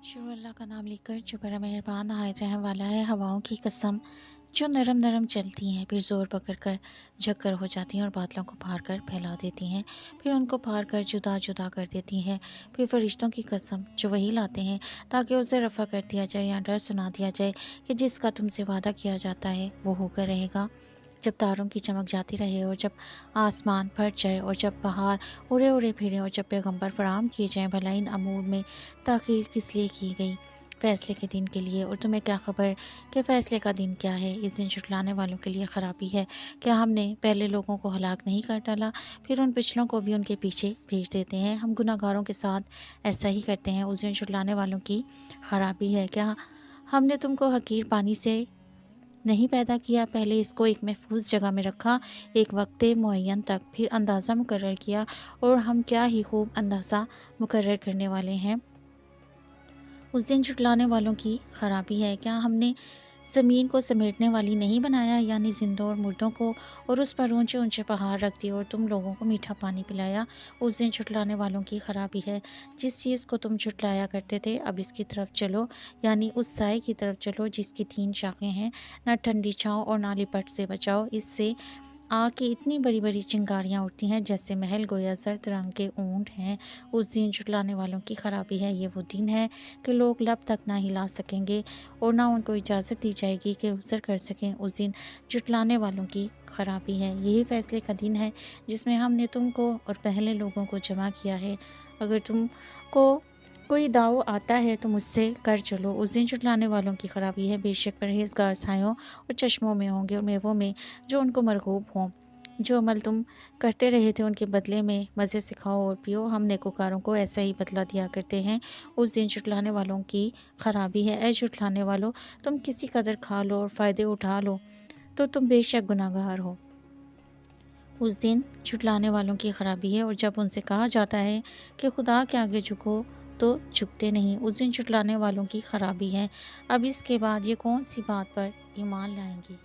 शुरू अल्लाह का नाम लेकर जो बड़ा मेहरबान नहायत रहम वाला है। हवाओं की कसम जो नरम नरम चलती हैं, फिर ज़ोर पकड़ कर झक्कर हो जाती हैं और बादलों को फाड़ कर फैला देती हैं, फिर उनको फाड़ कर जुदा जुदा कर देती हैं। फिर फरिश्तों की कसम जो वही लाते हैं ताकि उसे रफ़ा कर दिया जाए या डर सुना दिया जाए कि जिसका तुमसे वादा किया जाता है वो होकर रहेगा। जब तारों की चमक जाती रहे और जब आसमान फट जाए और जब बहार उड़े उड़े फिरे और जब पैगंबर फराहम किए जाएं, भला इन अमूर में ताख़ीर किस लिए की गई? फ़ैसले के दिन के लिए। और तुम्हें क्या ख़बर कि फ़ैसले का दिन क्या है? इस दिन झुठलाने वालों के लिए ख़राबी है। क्या हमने पहले लोगों को हलाक नहीं कर डाला, फिर उन पिछलों को भी उनके पीछे भेज देते हैं। हम गुनहगारों के साथ ऐसा ही करते हैं। उस दिन झुठलाने वालों की ख़राबी है। क्या हमने तुमको हकीर पानी से नहीं पैदा किया, पहले इसको एक महफूज जगह में रखा, एक वक्त मुअय्यन तक, फिर अंदाज़ा मुकर्रर किया, और हम क्या ही खूब अंदाज़ा मुकर्रर करने वाले हैं। उस दिन झुटलाने वालों की ख़राबी है। क्या हमने ज़मीन को समेटने वाली नहीं बनाया, यानी जिंदों और मुर्दों को, और उस पर ऊंचे ऊंचे पहाड़ रख दिए और तुम लोगों को मीठा पानी पिलाया? उस दिन झुटलाने वालों की ख़राबी है। जिस चीज़ को तुम झुटलाया करते थे, अब इसकी तरफ चलो, यानी उस साए की तरफ चलो जिसकी 3 शाखें हैं। न ठंडी छाँव और ना लिपट से बचाओ, इससे आग की इतनी बड़ी बड़ी चिंगारियाँ उठती हैं जैसे महल गोया जर्द रंग के ऊंट हैं। उस दिन झुटलाने वालों की ख़राबी है। ये वो दिन है कि लोग लब तक ना हिला सकेंगे और ना उनको इजाज़त दी जाएगी कि गुज़र कर सकें। उस दिन झुटलाने वालों की ख़राबी है। यही फ़ैसले का दिन है जिसमें हमने तुमको और पहले लोगों को जमा किया है। अगर तुमको कोई दाव आता है तो मुझसे कर चलो। उस दिन झुटलाने वालों की ख़राबी है। बेशक परहेज़गार छायों और चश्मों में होंगे और मेवों में जो उनको मरगूब हों। जो अमल तुम करते रहे थे उनके बदले में मज़े से खाओ और पियो। हम नेकोकारों को ऐसा ही बदला दिया करते हैं। उस दिन झुटलाने वालों की ख़राबी है। ऐ झुटलाने वालों, तुम किसी कदर खा लो और फ़ायदे उठा लो तो तुम बेशक गुनाहगार हो। उस दिन झुटलाने वालों की ख़राबी है। और जब उनसे कहा जाता है कि खुदा के आगे झुको तो झुकते नहीं। उस दिन झुटलाने वालों की ख़राबी है। अब इसके बाद ये कौन सी बात पर ईमान लाएंगे?